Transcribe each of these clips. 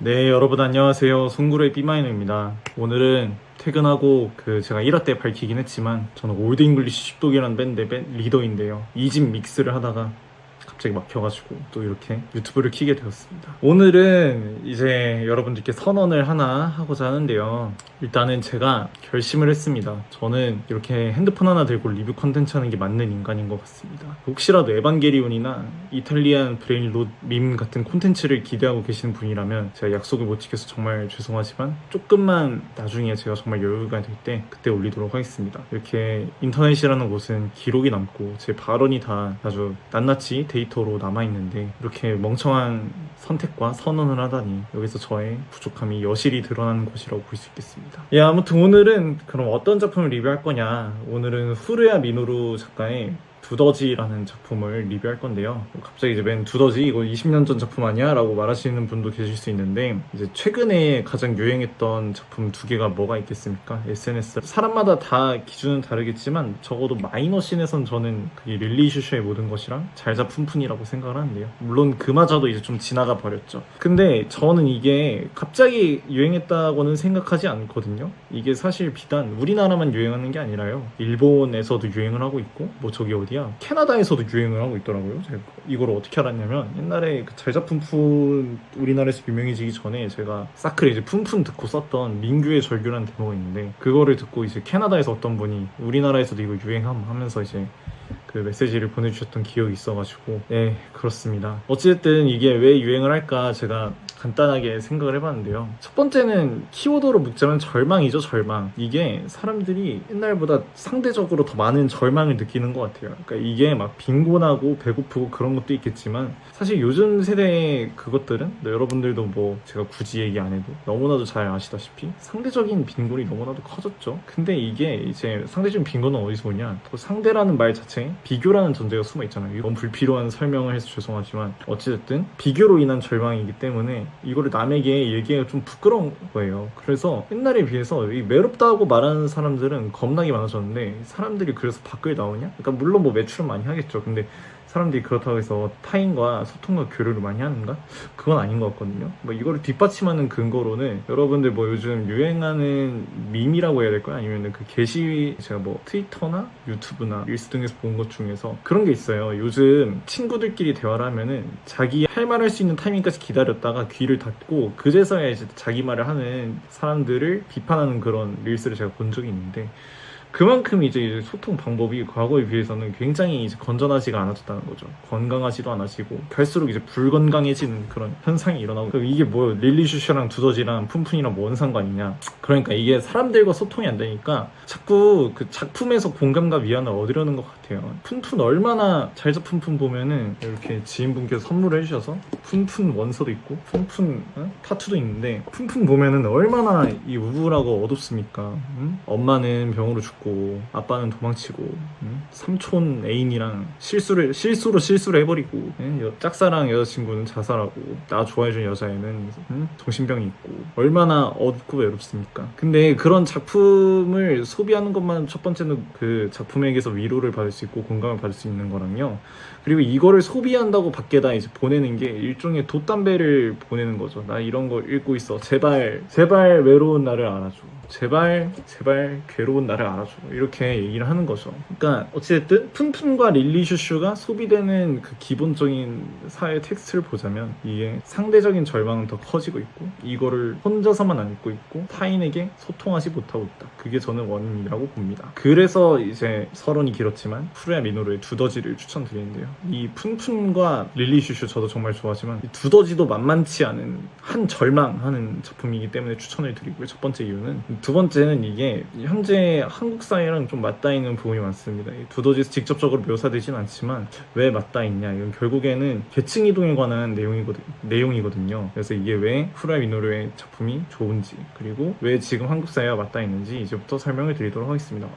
네, 여러분 안녕하세요. 송구의 B마이너입니다. 오늘은 퇴근하고 제가 1화 때 밝히긴 했지만 저는 올드 잉글리시 십독이라는 밴드의 리더인데요. 2집 믹스를 하다가 갑자기 막혀가지고 또 이렇게 유튜브를 키게 되었습니다. 오늘은 이제 여러분들께 선언을 하나 하고자 하는데요. 일단은 제가 결심을 했습니다. 저는 이렇게 핸드폰 하나 들고 리뷰 컨텐츠 하는 게 맞는 인간인 것 같습니다. 혹시라도 에반게리온이나 이탈리안 브레인롯 밈 같은 콘텐츠를 기대하고 계시는 분이라면 제가 약속을 못 지켜서 정말 죄송하지만 조금만 나중에 제가 정말 여유가 될 때 그때 올리도록 하겠습니다. 이렇게 인터넷이라는 곳은 기록이 남고 제 발언이 다 아주 낱낱이 데이터로 남아있는데 이렇게 멍청한 선택과 선언을 하다니 여기서 저의 부족함이 여실히 드러나는 곳이라고 볼 수 있겠습니다. 예, 아무튼 오늘은 그럼 어떤 작품을 리뷰할 거냐. 오늘은 후르야 미노루 작가의 두더지라는 작품을 리뷰할 건데요. 갑자기 이제 맨 두더지 이거 20년 전 작품 아니야? 라고 말하시는 분도 계실 수 있는데 이제 최근에 가장 유행했던 작품 두 개가 뭐가 있겠습니까? SNS 사람마다 다 기준은 다르겠지만 적어도 마이너 씬에선 저는 그게 릴리 슈슈의 모든 것이랑 잘자 푼푼이라고 생각을 하는데요. 물론 그마저도 이제 좀 지나가 버렸죠. 근데 저는 이게 갑자기 유행했다고는 생각하지 않거든요. 이게 사실 비단 우리나라만 유행하는 게 아니라요. 일본에서도 유행을 하고 있고 뭐 저기 어디야? 캐나다에서도 유행을 하고 있더라고요. 제가 이걸 어떻게 알았냐면 옛날에 그 잘자 푼푼 우리나라에서 유명해지기 전에 제가 사크를 이제 푼푼 듣고 썼던 민규의 절규라는 데모가 있는데 그거를 듣고 이제 캐나다에서 어떤 분이 우리나라에서도 이거 유행함 하면서 이제 그 메시지를 보내주셨던 기억이 있어가지고 네, 그렇습니다. 어찌됐든 이게 왜 유행을 할까 제가 간단하게 생각을 해봤는데요. 첫 번째는 키워드로 묶자면 절망이죠. 절망. 이게 사람들이 옛날보다 상대적으로 더 많은 절망을 느끼는 것 같아요. 그러니까 이게 막 빈곤하고 배고프고 그런 것도 있겠지만 사실 요즘 세대의 그것들은 여러분들도 뭐 제가 굳이 얘기 안 해도 너무나도 잘 아시다시피 상대적인 빈곤이 너무나도 커졌죠. 근데 이게 이제 상대적인 빈곤은 어디서 오냐, 또 상대라는 말 자체에 비교라는 전제가 숨어 있잖아요. 너무 불필요한 설명을 해서 죄송하지만 어찌됐든 비교로 인한 절망이기 때문에 이거를 남에게 얘기하기가 좀 부끄러운 거예요. 그래서 옛날에 비해서 이 외롭다고 말하는 사람들은 겁나게 많아졌는데 사람들이 그래서 밖을 나오냐? 그러니까 물론 뭐 매출은 많이 하겠죠. 근데 사람들이 그렇다고 해서 타인과 소통과 교류를 많이 하는가? 그건 아닌 것 같거든요. 뭐 이거를 뒷받침하는 근거로는 여러분들 뭐 요즘 유행하는 밈이라고 해야 될까요? 아니면 그 게시 제가 뭐 트위터나 유튜브나 릴스 등에서 본 것 중에서 그런 게 있어요. 요즘 친구들끼리 대화를 하면은 자기 할 말 할 수 있는 타이밍까지 기다렸다가 귀를 닫고 그제서야 이제 자기 말을 하는 사람들을 비판하는 그런 릴스를 제가 본 적이 있는데 그만큼 이제 소통 방법이 과거에 비해서는 굉장히 이제 건전하지가 않아졌다는 거죠. 건강하지도 않아지고 갈수록 이제 불건강해지는 그런 현상이 일어나고 이게 뭐 릴리슈슈랑 두더지랑 푼푼이랑 뭔 상관이냐. 그러니까 이게 사람들과 소통이 안 되니까 자꾸 그 작품에서 공감과 위안을 얻으려는 것 같아요. 푼푼 얼마나 잘자 푼푼 보면은 이렇게 지인분께서 선물을 해주셔서 푼푼 원서도 있고 푼푼 타투도 있는데 푼푼 보면은 얼마나 이 우울하고 어둡습니까? 엄마는 병으로 죽고 아빠는 도망치고 삼촌 애인이랑 실수로 해버리고 짝사랑 여자친구는 자살하고 나 좋아해준 여자애는 정신병이 있고 얼마나 어둡고 외롭습니까? 근데 그런 작품을 소비하는 것만 첫 번째는 그 작품에게서 위로를 받을 수 있고 공감을 받을 수 있는 거랑요. 그리고 이거를 소비한다고 밖에다 이제 보내는 게 일종의 돛담배를 보내는 거죠. 나 이런 거 읽고 있어. 제발 외로운 나를 알아줘. 제발 괴로운 나를 알아줘. 이렇게 얘기를 하는 거죠. 그러니까 어찌됐든 푼푼과 릴리슈슈가 소비되는 그 기본적인 사회 텍스트를 보자면 이게 상대적인 절망은 더 커지고 있고 이거를 혼자서만 안고 있고 타인에게 소통하지 못하고 있다. 그게 저는 원인이라고 봅니다. 그래서 이제 서론이 길었지만 후루야 미노루의 두더지를 추천드리는데요. 이 푼푼과 릴리슈슈 저도 정말 좋아하지만 이 두더지도 만만치 않은 한 절망하는 작품이기 때문에 추천을 드리고요. 첫 번째 이유는. 두 번째는 이게 현재 한국 사회랑 좀 맞닿아 있는 부분이 많습니다. 두더지에서 직접적으로 묘사되진 않지만 왜 맞닿아 있냐, 이건 결국에는 계층 이동에 관한 내용이거든요. 그래서 이게 왜 후루야 미노루의 작품이 좋은지 그리고 왜 지금 한국 사회와 맞닿아 있는지 이제부터 설명을 드리도록 하겠습니다.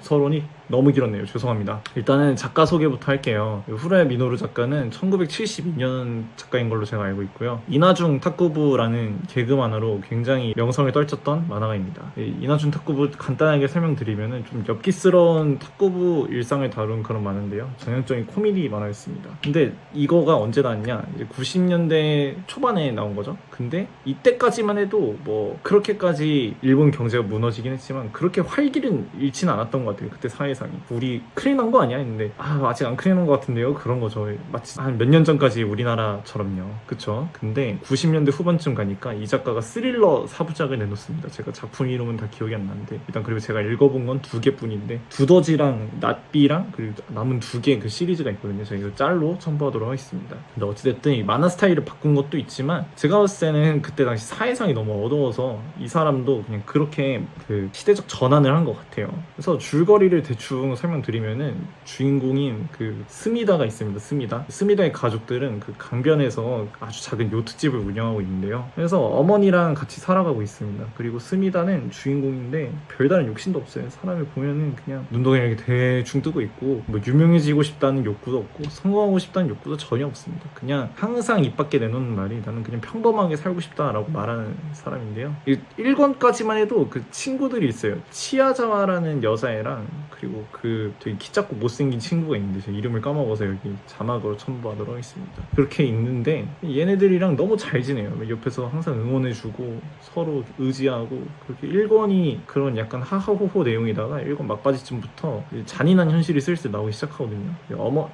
서론이 너무 길었네요. 죄송합니다. 일단은 작가 소개부터 할게요. 후라야 미노루 작가는 1972년 작가인 걸로 제가 알고 있고요. 이나중 탁구부라는 개그 만화로 굉장히 명성을 떨쳤던 만화가입니다. 이나중 탁구부 간단하게 설명드리면은 좀 엽기스러운 탁구부 일상을 다룬 그런 만화인데요. 전형적인 코미디 만화였습니다. 근데 이거가 언제 나왔냐? 이제 90년대 초반에 나온 거죠. 근데 이때까지만 해도 뭐 그렇게까지 일본 경제가 무너지긴 했지만 그렇게 활기는 잃지는 않았던 것 같아요. 그때 사회상이. 우리 큰일 난 거 아니야? 했는데 아직 안 큰일 난 것 같은데요? 그런 거죠. 마치 한 몇 년 전까지 우리나라처럼요. 그쵸? 근데 90년대 후반쯤 가니까 이 작가가 스릴러 4부작을 내놓습니다. 제가 작품 이름은 다 기억이 안 나는데 일단 그리고 제가 읽어본 건 2개뿐인데 두더지랑 낫비랑 그리고 남은 2개 그 시리즈가 있거든요. 제가 이거 짤로 첨부하도록 하겠습니다. 근데 어찌됐든 이 만화 스타일을 바꾼 것도 있지만 제가 봤을 때는 그때 당시 사회상이 너무 어두워서 이 사람도 그냥 그렇게 그 시대적 전환을 한 것 같아요. 그래서 줄거리를 대충 설명드리면은 주인공인 그 스미다가 있습니다. 스미다의 가족들은 그 강변에서 아주 작은 요트집을 운영하고 있는데요. 그래서 어머니랑 같이 살아가고 있습니다. 그리고 스미다는 주인공인데 별다른 욕심도 없어요. 사람을 보면은 그냥 눈동이 이렇게 대충 뜨고 있고 뭐 유명해지고 싶다는 욕구도 없고 성공하고 싶다는 욕구도 전혀 없습니다. 그냥 항상 입 밖에 내놓는 말이 나는 그냥 평범하게 살고 싶다라고 말하는 사람인데요. 1권까지만 해도 그 친구들이 있어요. 치아자와라는 여자애랑 그리고 그 되게 키 작고 못생긴 친구가 있는데 제 이름을 까먹어서 여기 자막으로 첨부하도록 하겠습니다. 그렇게 있는데 얘네들이랑 너무 잘 지내요. 옆에서 항상 응원해주고 서로 의지하고 그렇게 1권이 그런 약간 하하호호 내용이다가 1권 막바지쯤부터 잔인한 현실이 슬슬 나오기 시작하거든요.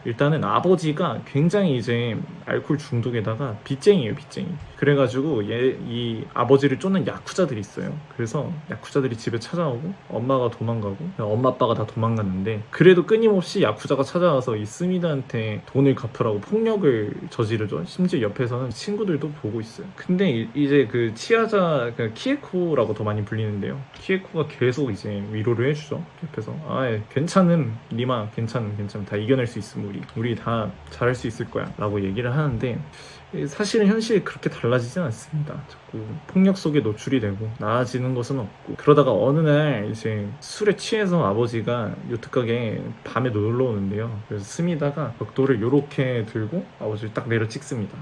일단은 아버지가 굉장히 이제 알코올 중독에다가 빚쟁이에요. 빚쟁이. 그래가지고 이 아버지를 쫓는 야쿠자들이 있어요. 그래서 야쿠자들이 집에 찾아오고 엄마가 도망가고 엄마 아빠가 다 도망갔는데 그래도 끊임없이 야쿠자가 찾아와서 이 스미다한테 돈을 갚으라고 폭력을 저지르죠. 심지어 옆에서는 친구들도 보고 있어요. 근데 이제 그 치아자 그 키에코라고 더 많이 불리는데요. 키에코가 계속 이제 위로를 해주죠. 옆에서 괜찮음 니마 괜찮음 다 이겨낼 수 있음 우리 다 잘할 수 있을 거야 라고 얘기를 하는데 사실은 현실이 그렇게 달라지진 않습니다. 자꾸 폭력 속에 노출이 되고 나아지는 것은 없고 그러다가 어느 날 이제 술에 취해서 아버지가 요트가게에 밤에 놀러 오는데요. 그래서 스미다가 벽돌을 요렇게 들고 아버지를 딱 내려 찍습니다.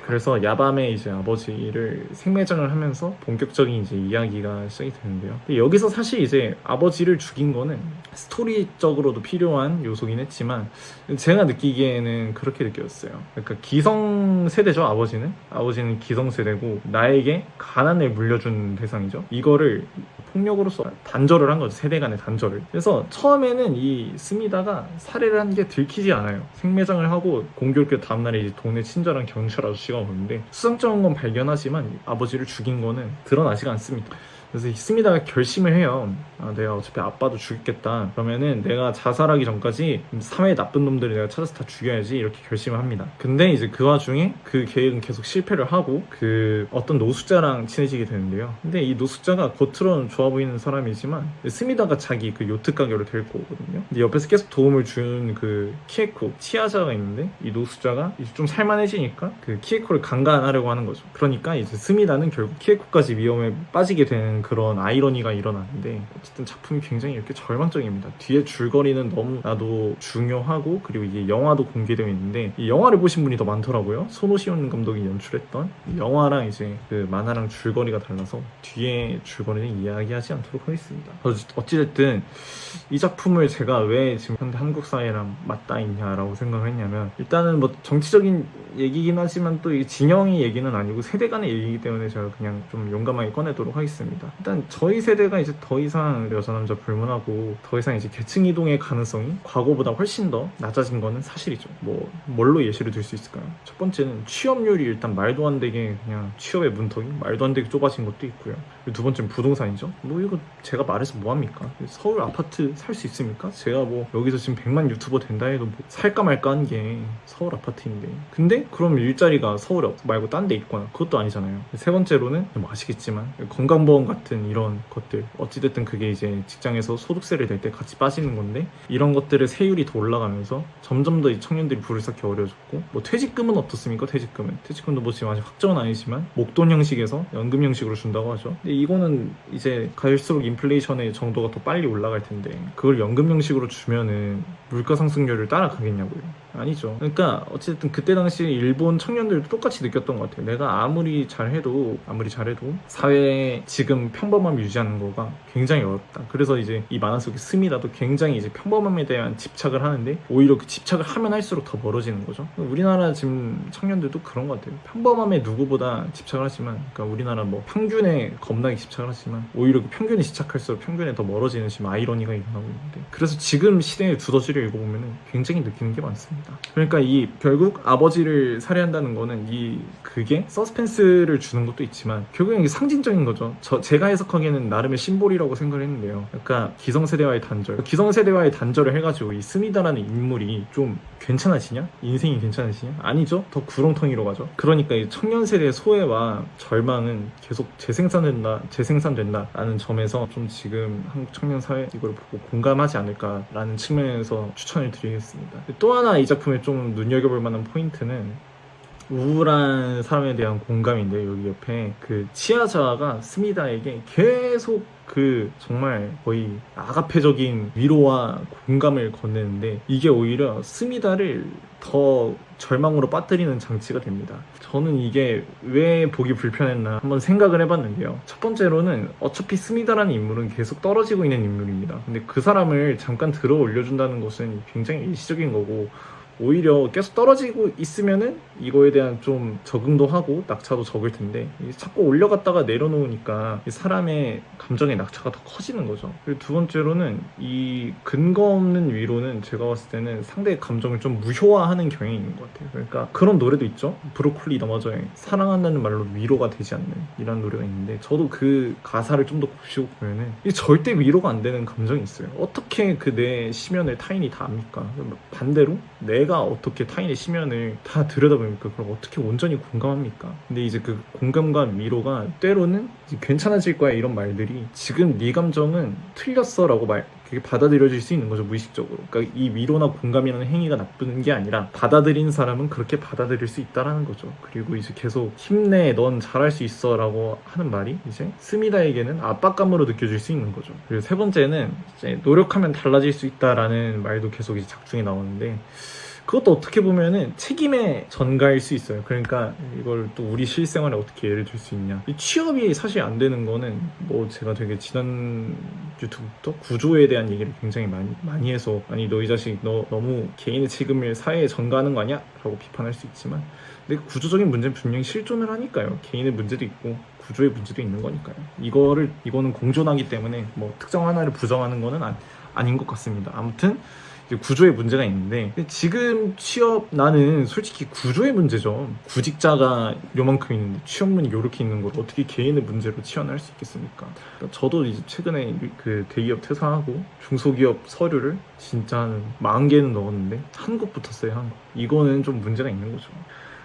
그래서 야밤에 이제 아버지를 생매장을 하면서 본격적인 이제 이야기가 시작이 되는데요. 여기서 사실 이제 아버지를 죽인 거는 스토리적으로도 필요한 요소긴 했지만 제가 느끼기에는 그렇게 느꼈어요. 그러니까 기성세대죠. 아버지는 기성세대고 나에게 가난을 물려준 대상이죠. 이거를 폭력으로서 단절을 한 거죠. 세대 간의 단절을. 그래서 처음에는 이 스미다가 살해를 한 게 들키지 않아요. 생매장을 하고 공교롭게 다음날에 이제 동네 친절한 경찰 아저씨가 오는데 수상쩍은 건 발견하지만 아버지를 죽인 거는 드러나지가 않습니다. 그래서 이 스미다가 결심을 해요. 내가 어차피 아빠도 죽였겠다. 그러면은 내가 자살하기 전까지 사회 나쁜 놈들을 내가 찾아서 다 죽여야지 이렇게 결심을 합니다. 근데 이제 그 와중에 그 계획은 계속 실패를 하고 그 어떤 노숙자랑 친해지게 되는데요. 근데 이 노숙자가 겉으로는 좋아 보이는 사람이지만 스미다가 자기 그 요트 가게로 데리고 오거든요. 근데 옆에서 계속 도움을 준 그 키에코, 치아자가 있는데 이 노숙자가 이제 좀 살만해지니까 그 키에코를 강간하려고 하는 거죠. 그러니까 이제 스미다는 결국 키에코까지 위험에 빠지게 되는 그런 아이러니가 일어나는데 어쨌든 작품이 굉장히 이렇게 절망적입니다. 뒤에 줄거리는 너무나도 중요하고 그리고 이게 영화도 공개되어 있는데 이 영화를 보신 분이 더 많더라고요. 소노시온 감독이 연출했던 영화랑 이제 그 만화랑 줄거리가 달라서 뒤에 줄거리는 이야기하지 않도록 하겠습니다. 어찌됐든 이 작품을 제가 왜 지금 현대 한국 사회랑 맞닿아 있냐라고 생각을 했냐면 일단은 뭐 정치적인 얘기긴 하지만 또 이 진영의 얘기는 아니고 세대 간의 얘기이기 때문에 제가 그냥 좀 용감하게 꺼내도록 하겠습니다. 일단 저희 세대가 이제 더 이상 여자 남자 불문하고 더 이상 이제 계층 이동의 가능성이 과거보다 훨씬 더 낮아진 거는 사실이죠. 뭘로 예시를 들 수 있을까요? 첫 번째는 취업률이 일단 말도 안 되게 그냥 취업의 문턱이 말도 안 되게 좁아진 것도 있고요. 두 번째는 부동산이죠. 이거 제가 말해서 뭐합니까? 서울 아파트 살 수 있습니까? 제가 여기서 지금 100만 유튜버 된다 해도 살까 말까 한 게 서울 아파트인데 근데 그럼 일자리가 서울에 말고 딴 데 있거나 그것도 아니잖아요. 세 번째로는 아시겠지만 건강보험 같은 이런 것들 어찌됐든 그게 이제 직장에서 소득세를 낼 때 같이 빠지는 건데 이런 것들의 세율이 더 올라가면서 점점 더 이 청년들이 부를 쌓기 어려워졌고 퇴직금은 어떻습니까? 퇴직금도 지금 아직 확정은 아니지만 목돈 형식에서 연금 형식으로 준다고 하죠. 근데 이거는 이제 갈수록 인플레이션의 정도가 더 빨리 올라갈 텐데 그걸 연금 형식으로 주면은 물가 상승률을 따라가겠냐고요. 아니죠. 그러니까 어쨌든 그때 당시 일본 청년들도 똑같이 느꼈던 것 같아요. 내가 아무리 잘해도 사회에 지금 평범함 유지하는 거가 굉장히 어렵다. 그래서 이제 이 만화 속의 스미다도 굉장히 이제 평범함에 대한 집착을 하는데 오히려 그 집착을 하면 할수록 더 멀어지는 거죠. 우리나라 지금 청년들도 그런 것 같아요. 평범함에 누구보다 집착을 하지만, 그러니까 우리나라 뭐 평균에 겁나게 집착을 하지만 오히려 그 평균에 집착할수록 평균에 더 멀어지는 지금 아이러니가 일어나고 있는데, 그래서 지금 시대의 두더지를 읽어보면 굉장히 느끼는 게 많습니다. 그러니까 이 결국 아버지를 살해한다는 거는 그게 서스펜스를 주는 것도 있지만 결국엔 이게 상징적인 거죠. 제가 해석하기에는 나름의 심볼이라고 생각을 했는데요. 그러니까 기성세대와의 단절을 해가지고 이 스미다라는 인물이 좀 괜찮아지냐? 인생이 괜찮아지냐? 아니죠. 더 구렁텅이로 가죠. 그러니까 이 청년 세대의 소외와 절망은 계속 재생산된다라는 점에서 좀 지금 한국 청년 사회 이걸 보고 공감하지 않을까라는 측면에서 추천을 드리겠습니다. 또 하나 이 작품에 좀 눈여겨볼 만한 포인트는 우울한 사람에 대한 공감인데, 여기 옆에 그 치아자가 스미다에게 계속 그 정말 거의 아가페적인 위로와 공감을 건네는데 이게 오히려 스미다를 더 절망으로 빠뜨리는 장치가 됩니다. 저는 이게 왜 보기 불편했나 한번 생각을 해봤는데요. 첫 번째로는 어차피 스미다라는 인물은 계속 떨어지고 있는 인물입니다. 근데 그 사람을 잠깐 들어 올려준다는 것은 굉장히 일시적인 거고, 오히려 계속 떨어지고 있으면은 이거에 대한 좀 적응도 하고 낙차도 적을 텐데 자꾸 올려갔다가 내려놓으니까 이 사람의 감정의 낙차가 더 커지는 거죠. 그리고 두 번째로는 이 근거 없는 위로는 제가 봤을 때는 상대의 감정을 좀 무효화하는 경향이 있는 것 같아요. 그러니까 그런 노래도 있죠. 브로콜리 너마저의 사랑한다는 말로 위로가 되지 않는 이런 노래가 있는데, 저도 그 가사를 좀 더 곱씹고 보면은 이게 절대 위로가 안 되는 감정이 있어요. 어떻게 그 내 심연을 타인이 다 압니까? 반대로 내가 어떻게 타인의 심연을 다 들여다보니까 그걸 어떻게 온전히 공감합니까? 근데 이제 그 공감과 위로가 때로는 이제 괜찮아질 거야 이런 말들이 지금 네 감정은 틀렸어 라고 그게 받아들여질 수 있는 거죠, 무의식적으로. 그러니까 이 위로나 공감이라는 행위가 나쁜 게 아니라 받아들인 사람은 그렇게 받아들일 수 있다라는 거죠. 그리고 이제 계속 힘내, 넌 잘할 수 있어 라고 하는 말이 이제 스미다에게는 압박감으로 느껴질 수 있는 거죠. 그리고 세 번째는 이제 노력하면 달라질 수 있다라는 말도 계속 이제 작중에 나오는데, 그것도 어떻게 보면은 책임의 전가일 수 있어요. 그러니까 이걸 또 우리 실생활에 어떻게 예를 들 수 있냐. 이 취업이 사실 안 되는 거는 뭐 제가 되게 지난 유튜브부터 구조에 대한 얘기를 굉장히 많이 해서, 아니 너 이 자식 너 너무 개인의 책임을 사회에 전가하는 거 아니야? 라고 비판할 수 있지만, 근데 구조적인 문제는 분명히 실존을 하니까요. 개인의 문제도 있고 구조의 문제도 있는 거니까요. 이거는 공존하기 때문에 뭐 특정 하나를 부정하는 거는 아닌 것 같습니다. 아무튼 구조의 문제가 있는데, 지금 나는 솔직히 구조의 문제죠. 구직자가 요만큼 있는데 취업문이 요렇게 있는 걸 어떻게 개인의 문제로 치환할 수 있겠습니까? 그러니까 저도 이제 최근에 그 대기업 퇴사하고 중소기업 서류를 진짜 한 40개는 넣었는데 한국 붙었어요. 한국. 이거는 좀 문제가 있는 거죠.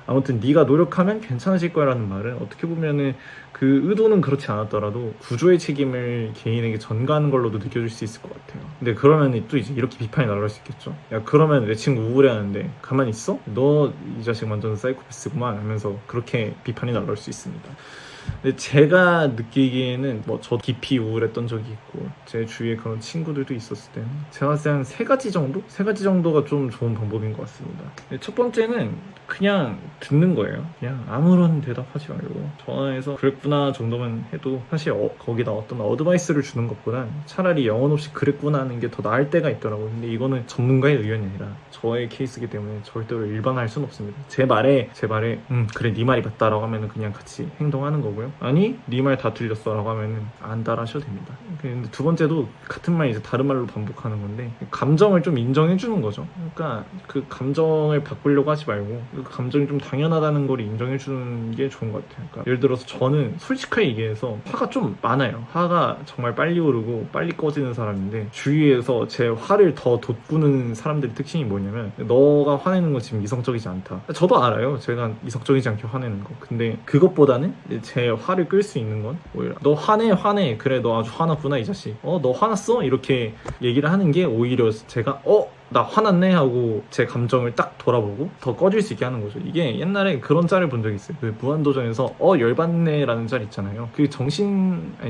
아무튼 네가 노력하면 괜찮아질 거라는 말은 어떻게 보면은 그 의도는 그렇지 않았더라도 구조의 책임을 개인에게 전가하는 걸로도 느껴질 수 있을 것 같아요. 근데 그러면 또 이제 이렇게 비판이 날아올 수 있겠죠. 야, 그러면 내 친구 우울해하는데 가만히 있어? 너 이 자식 완전 사이코패스구만 하면서 그렇게 비판이 날아올 수 있습니다. 근데 제가 느끼기에는 뭐 저 깊이 우울했던 적이 있고 제 주위에 그런 친구들도 있었을 때는 제가 봤을 때 한 세 가지 정도가 좀 좋은 방법인 것 같습니다. 첫 번째는 그냥 듣는 거예요. 그냥 아무런 대답하지 말고 전화해서 그랬구나 정도만 해도 사실 거기다 어떤 어드바이스를 주는 것보단 차라리 영혼 없이 그랬구나 하는 게 더 나을 때가 있더라고요. 근데 이거는 전문가의 의견이 아니라 저의 케이스이기 때문에 절대로 일반화할 수는 없습니다. 제 말에 그래 네 말이 맞다라고 하면은 그냥 같이 행동하는 거고요. 아니 네 말 다 틀렸어 라고 하면은 안 따라하셔도 됩니다. 근데 두 번째도 같은 말 이제 다른 말로 반복하는 건데, 감정을 좀 인정해 주는 거죠. 그러니까 그 감정을 바꾸려고 하지 말고 그 감정이 좀 당연하다는 걸 인정해 주는 게 좋은 것 같아요. 그러니까 예를 들어서 저는 솔직하게 얘기해서 화가 좀 많아요. 화가 정말 빨리 오르고 빨리 꺼지는 사람인데, 주위에서 제 화를 더 돋구는 사람들의 특징이 뭐냐면, 너가 화내는 건 지금 이성적이지 않다. 저도 알아요. 제가 이성적이지 않게 화내는 거. 근데 그것보다는 제 화를 끌 수 있는 건 오히려 너 화내 그래 너 아주 화났구나 이 자식, 너 화났어? 이렇게 얘기를 하는 게 오히려 제가 나 화났네 하고 제 감정을 딱 돌아보고 더 꺼질 수 있게 하는 거죠. 이게 옛날에 그런 짤을 본 적이 있어요. 그 무한도전에서 열받네 라는 짤 있잖아요. 그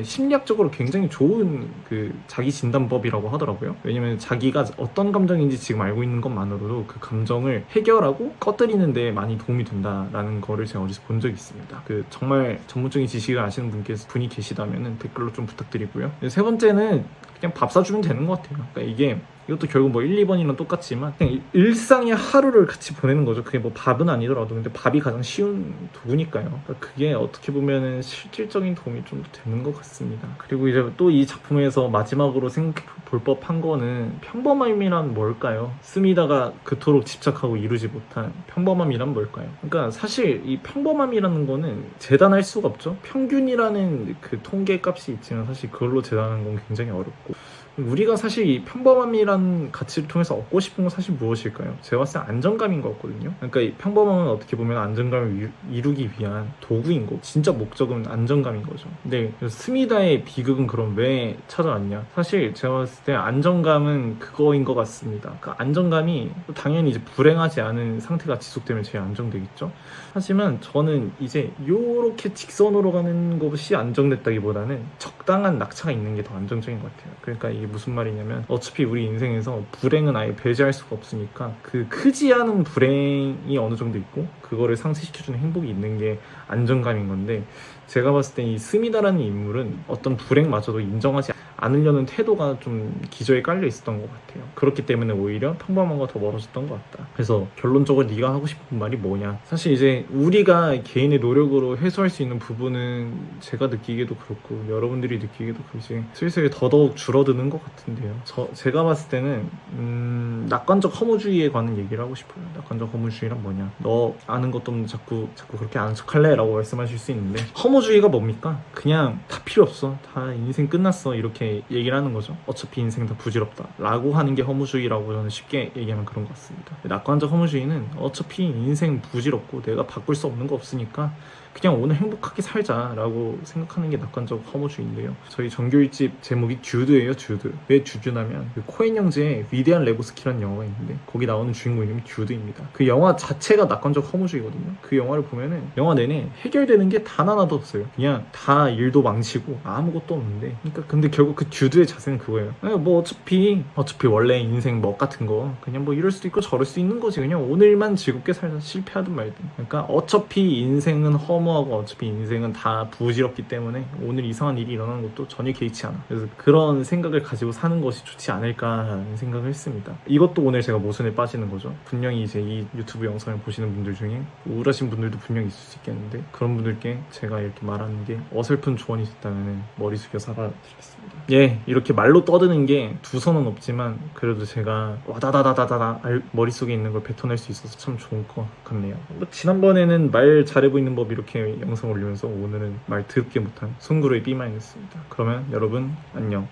심리학적으로 굉장히 좋은 그 자기 진단법이라고 하더라고요. 왜냐면 자기가 어떤 감정인지 지금 알고 있는 것만으로도 그 감정을 해결하고 꺼뜨리는 데 많이 도움이 된다라는 거를 제가 어디서 본 적이 있습니다. 그 정말 전문적인 지식을 아시는 분이 계시다면 댓글로 좀 부탁드리고요. 세 번째는 그냥 밥 사주면 되는 것 같아요. 그러니까 이것도 결국 뭐 1, 2번이랑 똑같지만 그냥 일상의 하루를 같이 보내는 거죠. 그게 뭐 밥은 아니더라도 근데 밥이 가장 쉬운 도구니까요. 그러니까 그게 어떻게 보면은 실질적인 도움이 좀 되는 것 같습니다. 그리고 이제 또 이 작품에서 마지막으로 생각해 볼 법한 거는 평범함이란 뭘까요? 스미다가 그토록 집착하고 이루지 못한 평범함이란 뭘까요? 그러니까 사실 이 평범함이라는 거는 재단할 수가 없죠. 평균이라는 그 통계 값이 있지만 사실 그걸로 재단하는 건 굉장히 어렵고 우리가 사실 이 평범함이란 가치를 통해서 얻고 싶은 건 사실 무엇일까요? 제가 봤을 때 안정감인 것 같거든요. 그러니까 이 평범함은 어떻게 보면 안정감을 이루기 위한 도구인 거. 진짜 목적은 안정감인 거죠. 근데 스미다의 비극은 그럼 왜 찾아왔냐? 사실 제가 봤을 때 안정감은 그거인 것 같습니다. 그 안정감이 당연히 이제 불행하지 않은 상태가 지속되면 제일 안정되겠죠. 하지만 저는 이제 요렇게 직선으로 가는 것이 안정됐다기보다는 적당한 낙차가 있는 게 더 안정적인 것 같아요. 그러니까 이게 무슨 말이냐면 어차피 우리 인생에서 불행은 아예 배제할 수가 없으니까 그 크지 않은 불행이 어느 정도 있고 그거를 상쇄시켜주는 행복이 있는 게 안정감인 건데 제가 봤을 때 이 스미다라는 인물은 어떤 불행마저도 인정하지 않으려는 태도가 좀 기저에 깔려 있었던 것 같아요. 그렇기 때문에 오히려 평범함과 더 멀어졌던 것 같다. 그래서 결론적으로 네가 하고 싶은 말이 뭐냐? 사실 이제 우리가 개인의 노력으로 해소할 수 있는 부분은 제가 느끼기에도 그렇고 여러분들이 느끼기에도 그렇지 슬슬 더더욱 줄어드는 것 같은데요. 제가 봤을 때는 낙관적 허무주의에 관한 얘기를 하고 싶어요. 낙관적 허무주의란 뭐냐? 너 아는 것도 없는데 자꾸 그렇게 아는 척할래? 라고 말씀하실 수 있는데 허무주의가 뭡니까? 그냥 다 필요 없어. 다 인생 끝났어. 이렇게 얘기를 하는 거죠. 어차피 인생 다 부질없다 라고 하는 게 허무주의라고 저는 쉽게 얘기하면 그런 것 같습니다. 낙관적 허무주의는 어차피 인생 부질없고 내가 바꿀 수 없는 거 없으니까 그냥 오늘 행복하게 살자라고 생각하는 게 낙관적 허무주의인데요. 저희 정규 1집 제목이 듀드예요. 듀드. 왜 듀드냐면 그 코엔 형제의 위대한 레보스키라는 영화가 있는데 거기 나오는 주인공 이름이 듀드입니다. 그 영화 자체가 낙관적 허무주의거든요. 그 영화를 보면은 영화 내내 해결되는 게 단 하나도 없어요. 그냥 다 일도 망치고 아무것도 없는데 그러니까 근데 결국 그 듀드의 자세는 그거예요. 뭐 어차피 원래 인생 멋 같은 거 그냥 뭐 이럴 수도 있고 저럴 수도 있는 거지. 그냥 오늘만 즐겁게 살자. 실패하든 말든. 그러니까 어차피 인생은 허무하고 어차피 인생은 다 부질없기 때문에 오늘 이상한 일이 일어나는 것도 전혀 개의치 않아. 그래서 그런 생각을 가지고 사는 것이 좋지 않을까라는 생각을 했습니다. 이것도 오늘 제가 모순에 빠지는 거죠. 분명히 이제 이 유튜브 영상을 보시는 분들 중에 우울하신 분들도 분명히 있을 수 있겠는데 그런 분들께 제가 이렇게 말하는 게 어설픈 조언이 됐다면 머리 숙여 사과드리겠습니다. 예, 이렇게 말로 떠드는 게 두 손은 없지만 그래도 제가 와다다다다다 머릿속에 있는 걸 뱉어낼 수 있어서 참 좋은 것 같네요. 지난번에는 말 잘해 보이는 법 이렇게 영상 올리면서 오늘은 말 더럽게 못한 송구로의 B-였습니다. 그러면 여러분 안녕.